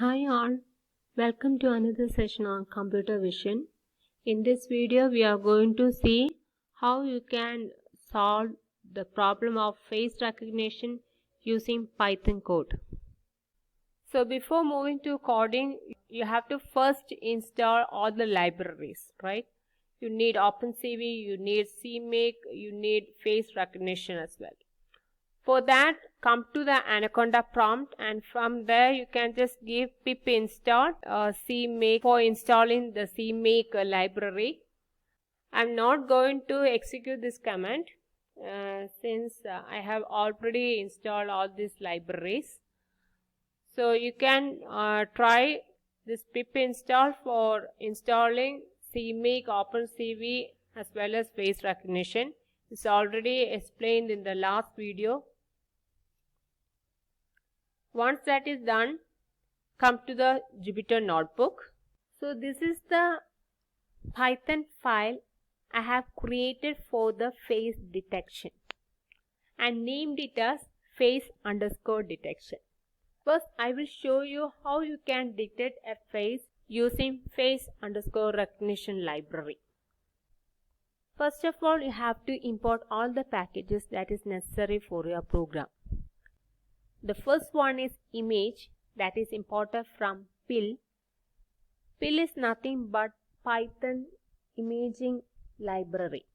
Hi all, welcome to another session on computer vision. In this video we are going to see how you can solve the problem of face recognition using Python code. So before moving to coding, you have to first install all the libraries, right? You need OpenCV, you need CMake, you need face recognition as well. For that, come to the Anaconda prompt, and from there you can just give pip install CMake for installing the CMake library. I'm not going to execute this command since I have already installed all these libraries. So you can try this pip install for installing CMake, OpenCV as well as face recognition. It's already explained in the last video. Once that is done, come to the Jupyter notebook. So this is the Python file I have created for the face detection and named it as face_detection. First, I will show you how you can detect a face using face_recognition library. First of all, you have to import all the packages that is necessary for your program. The first one is image, that is imported from PIL. PIL is nothing but Python imaging library.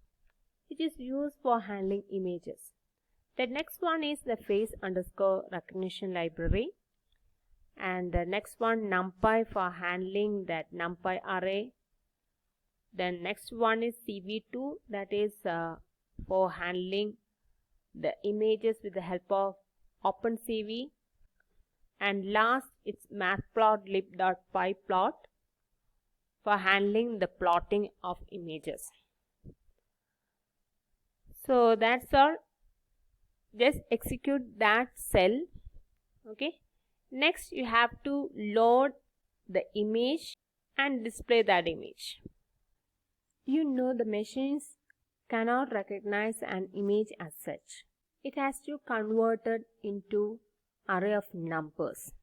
It is used for handling images. The next one is the face_recognition library. And the next one NumPy for handling that NumPy array. Then next one is CV2, that is for handling the images with the help of OpenCV, and last it's matplotlib.pyplot for handling the plotting of images. So that's all. Just execute that cell. Okay. Next you have to load the image and display that image. You know the machines cannot recognize an image as such. It has to convert it into array of numbers.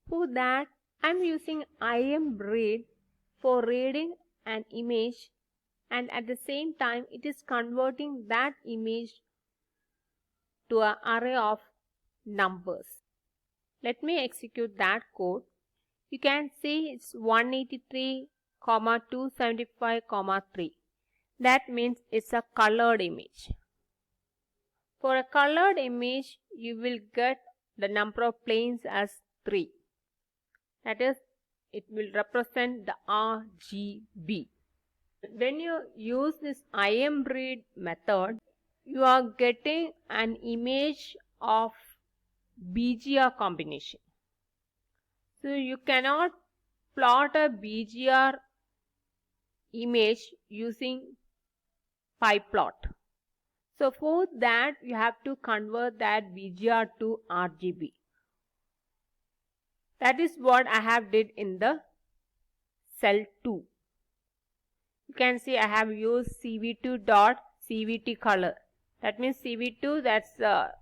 For that, I am using IMRead for reading an image, and at the same time it is converting that image to an array of numbers. Let me execute that code. You can see it's 183, 275, 3. That means it's a colored image. For a colored image, you will get the number of planes as 3. That is, it will represent the RGB. When you use this IMRead method, you are getting an image of BGR combination. So you cannot plot a BGR image using pyplot. So for that you have to convert that BGR to RGB. That is what I have did in the cell 2. You can see I have used CV2.CVT color. That means CV2, that's our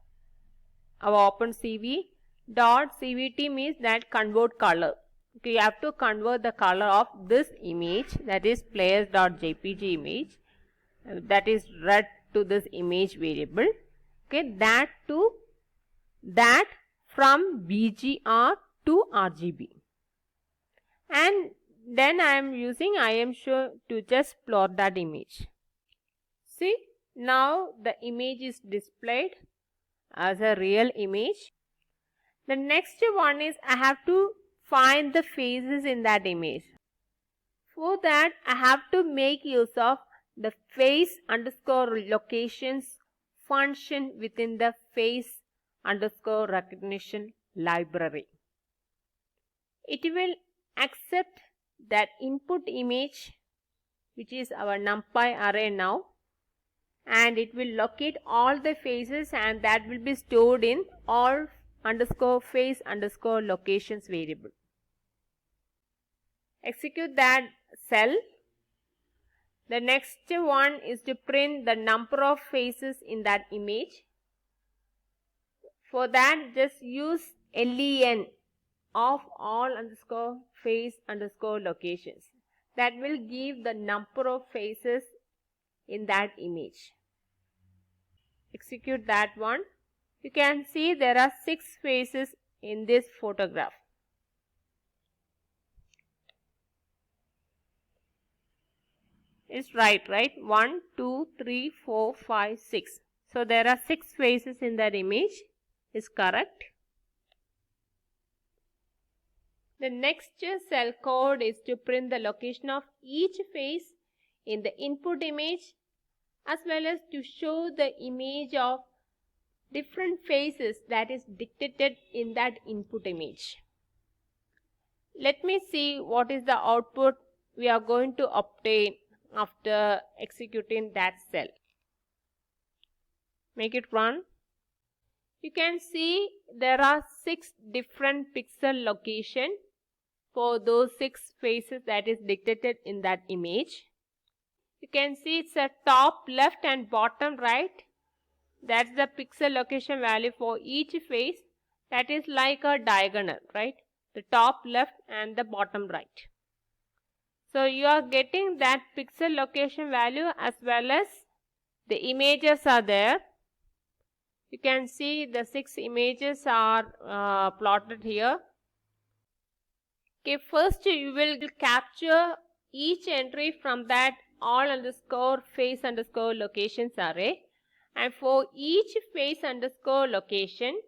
OpenCV. .CVT means that convert color. Okay, you have to convert the color of this image, that is players.jpg image, that is red to this image variable. Okay, that to that from BGR to RGB. And then I am using IMShow to just plot that image. See, now the image is displayed as a real image. The next one is I have to find the faces in that image. For that I have to make use of the face_locations function within the face_recognition library. It will accept that input image, which is our NumPy array now, and it will locate all the faces, and that will be stored in all_face_locations variable. Execute that cell. The next one is to print the number of faces in that image. For that, just use len of all underscore face underscore locations. That will give the number of faces in that image. Execute that one. You can see there are 6 faces in this photograph. It's right? 1, 2, 3, 4, 5, 6. So there are 6 faces in that image. Is correct. The next cell code is to print the location of each face in the input image, as well as to show the image of different faces that is dictated in that input image. Let me see what is the output we are going to obtain after executing that cell. Make it run. You can see there are 6 different pixel locations for those 6 faces that is dictated in that image. You can see it's a top left and bottom right. That's the pixel location value for each face. That is like a diagonal, right? The top left and the bottom right. So you are getting that pixel location value as well as the images are there. You can see the 6 images are plotted here. Okay, first you will capture each entry from that all underscore face underscore locations array, and for each face underscore location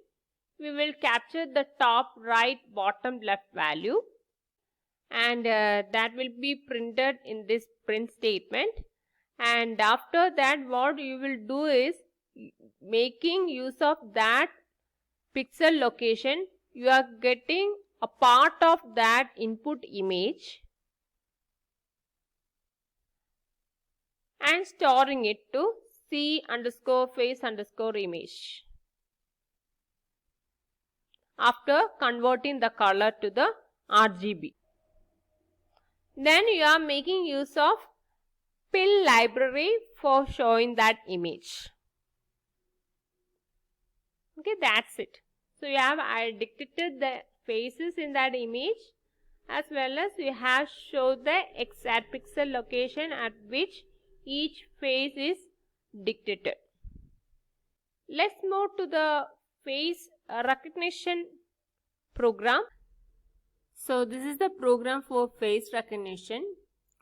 we will capture the top right bottom left value, and that will be printed in this print statement. And after that what you will do is, making use of that pixel location, you are getting a part of that input image and storing it to C underscore face underscore image after converting the color to the RGB. Then you are making use of pill library for showing that image. Okay, that's it. So you have dictated the faces in that image, as well as we have showed the exact pixel location at which each face is dictated. Let's move to the face recognition program. So this is the program for face recognition.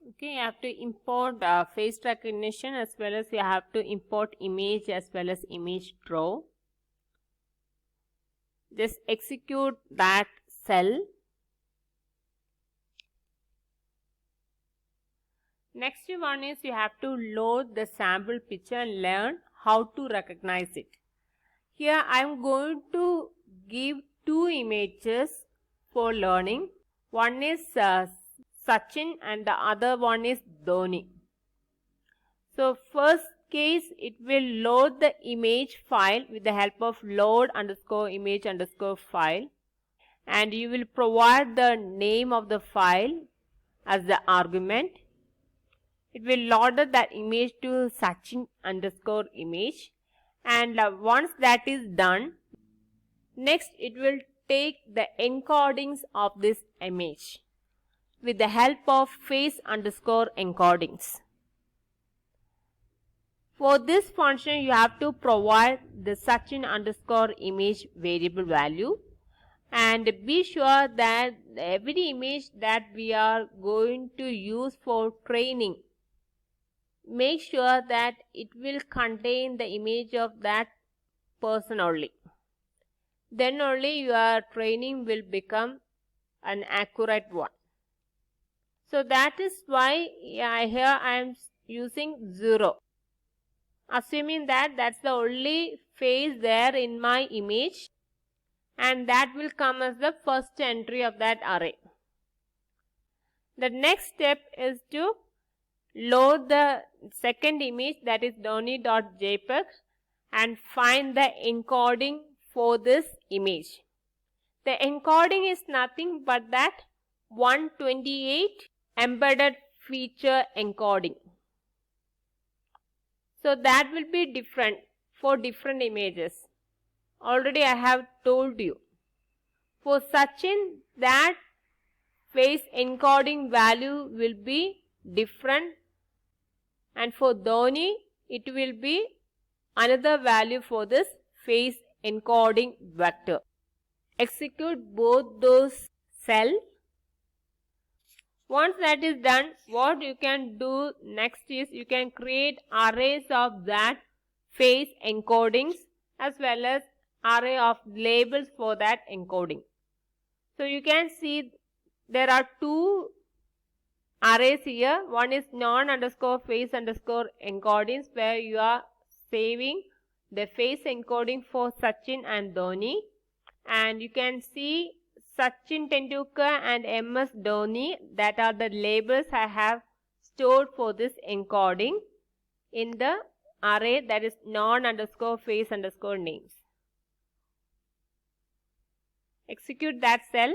Okay, you have to import face recognition, as well as you have to import image as well as image draw. Just execute that cell. Next one is you have to load the sample picture and learn how to recognize it. Here I am going to give 2 images for learning. One is Sachin and the other one is Dhoni. So first case, it will load the image file with the help of load underscore image underscore file, and you will provide the name of the file as the argument. It will load that image to Sachin underscore image, and once that is done, next it will take the encodings of this image with the help of face underscore encodings. For this function, you have to provide the Sachin underscore image variable value, and be sure that every image that we are going to use for training, make sure that it will contain the image of that person only. Then only your training will become an accurate one. So that is why here I am using 0. Assuming that that's the only face there in my image, and that will come as the first entry of that array. The next step is to load the second image, that is Dhoni.jpg, and find the encoding for this image. The encoding is nothing but that 128 embedded feature encoding. So that will be different for different images. Already I have told you. For Sachin, that face encoding value will be different, and for Dhoni it will be another value for this face encoding vector. Execute both those cells. Once that is done, what you can do next is you can create arrays of that face encodings as well as array of labels for that encoding. So you can see there are two arrays here. One is non_face_ encodings, where you are saving the face encoding for Sachin and Dhoni, and you can see Sachin Tendulkar and MS Dhoni, that are the labels I have stored for this encoding in the array that is non_face_ names. Execute that cell.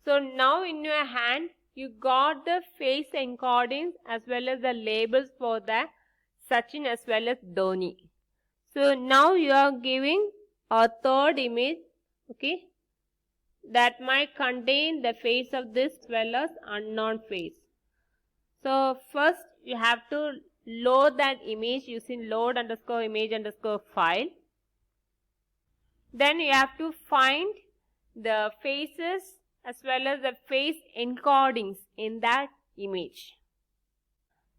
So now in your hand you got the face encodings as well as the labels for the Sachin as well as Dhoni. So now you are giving a third image, okay, that might contain the face of this as well as unknown face. So first you have to load that image using load_image_file. Then you have to find the faces as well as the face encodings in that image.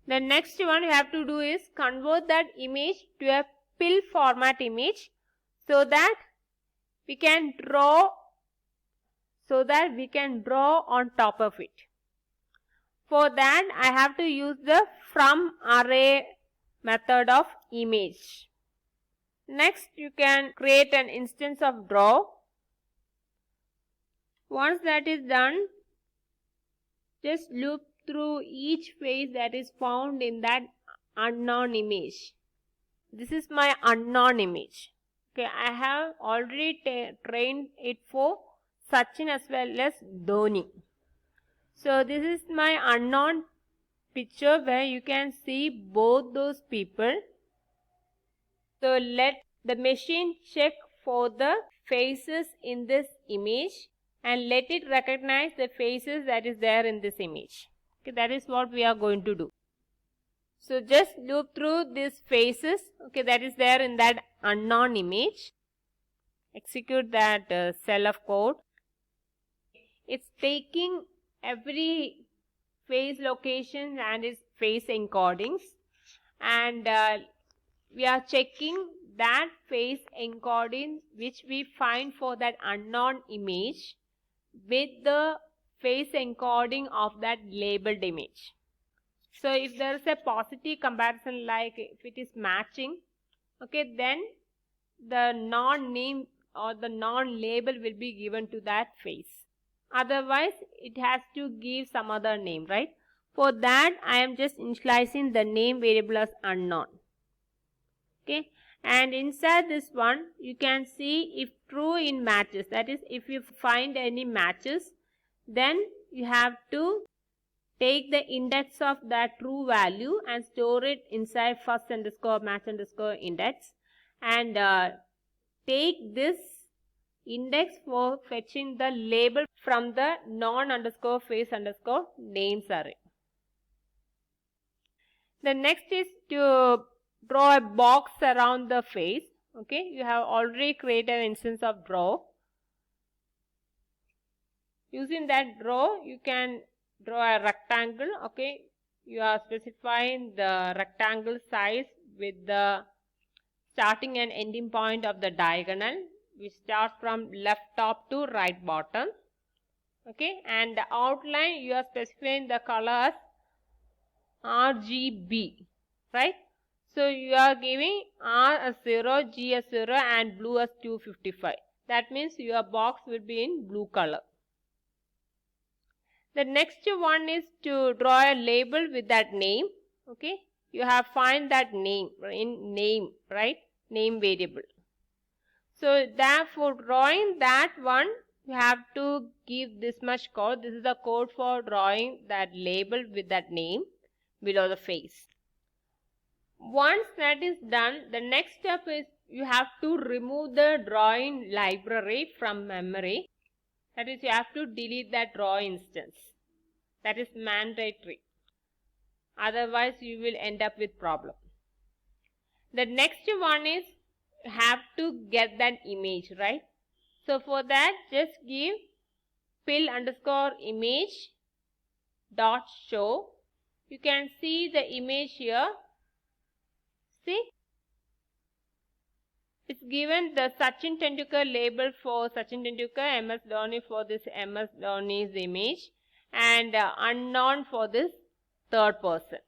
The next one you have to do is convert that image to a PIL format image so that we can draw on top of it. For that I have to use the from array method of image. Next you can create an instance of draw. Once that is done, just loop through each face that is found in that unknown image. This is my unknown image. Okay, I have already trained it for Sachin as well as Dhoni. So this is my unknown picture where you can see both those people. So let the machine check for the faces in this image and let it recognize the faces that is there in this image. Okay, that is what we are going to do. So just loop through these faces, okay, that is there in that unknown image. Execute that cell of code. It's taking every face location and its face encodings, and we are checking that face encoding which we find for that unknown image with the face encoding of that labeled image. So if there is a positive comparison, like if it is matching, okay, then the non-name or the non-label will be given to that face. Otherwise it has to give some other name, right? For that I am just initializing the name variable as unknown. Okay, and inside this one you can see if true in matches, that is if you find any matches, then you have to take the index of that true value and store it inside first_match_index, and take this index for fetching the label from the non_face_names array. The next is to draw a box around the face. Okay, you have already created an instance of draw. Using that draw you can draw a rectangle. Okay, you are specifying the rectangle size with the starting and ending point of the diagonal, which starts from left top to right bottom. Okay, and the outline you are specifying the color as RGB, right? So you are giving R as 0, G as 0 and blue as 255. That means your box will be in blue color. The next one is to draw a label with that name. Okay, you have find that name in name, right? Name variable. So therefore drawing that one you have to give this much code. This is the code for drawing that label with that name below the face. Once that is done, the next step is you have to remove the drawing library from memory. That is, you have to delete that draw instance. That is mandatory. Otherwise, you will end up with problem. The next one is you have to get that image, right? So for that, just give pill_image dot show. You can see the image here. See, it's given the Sachin Tendulkar label for Sachin Tendulkar, MS Dhoni for this MS Dhoni's image, and unknown for this third person.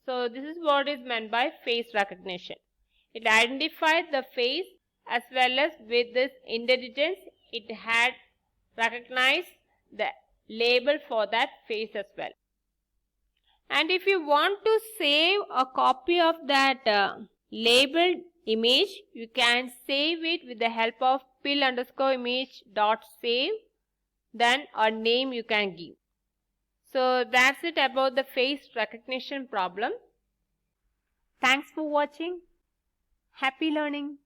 So this is what is meant by face recognition. It identified the face as well as with this intelligence it had recognized the label for that face as well. And if you want to save a copy of that labeled image, you can save it with the help of pill_image dot save. Then a name you can give. So that's it about the face recognition problem. Thanks for watching. Happy learning.